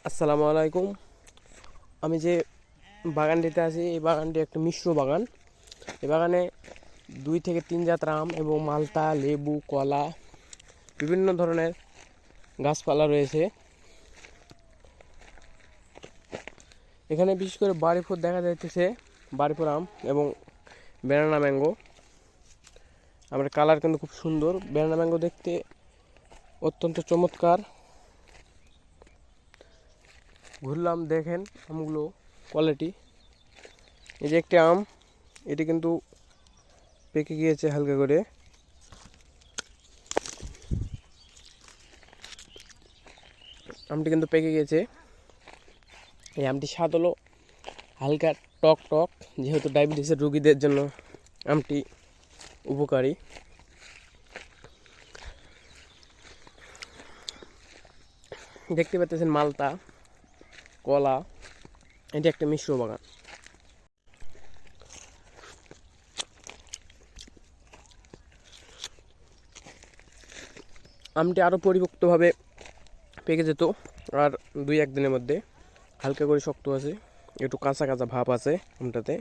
আসসালামু আলাইকুম। আমি যে বাগানটিতে আছি এই বাগানটি একটা মিশ্র বাগান। এই বাগানে 2 থেকে 3 জাতের আম এবং মালটা, লেবু, কলা বিভিন্ন ধরনের গাছপালা রয়েছে। এখানে বিশেষ করে বাড়িফল দেখা যাইতেছে, বাড়িফল আম এবং ব্যানানা ম্যাঙ্গো। আমার কালার কিন্তু খুব সুন্দর, ব্যানানা ম্যাঙ্গো দেখতে অত্যন্ত চমৎকার। ঘুরলাম, দেখেন আমগুলো কোয়ালিটি। এই যে একটি আম, এটি কিন্তু পেকে গিয়েছে হালকা করে। আমটি কিন্তু পেকে গিয়েছে। এই আমটি স্বাদ হলো হালকা টক টক, যেহেতু ডায়াবেটিসের রোগীদের জন্য আমটি উপকারী। দেখতে পাচ্ছেন মালটা, কলা, এটি একটা মিশ্র বাগান। আমটি আরও পরিপক্তভাবে পেকে যেত আর 2-1 দিনের মধ্যে। হালকা করে শক্ত আছে, একটু কাঁচা কাঁচা ভাব আছে আমটাতে।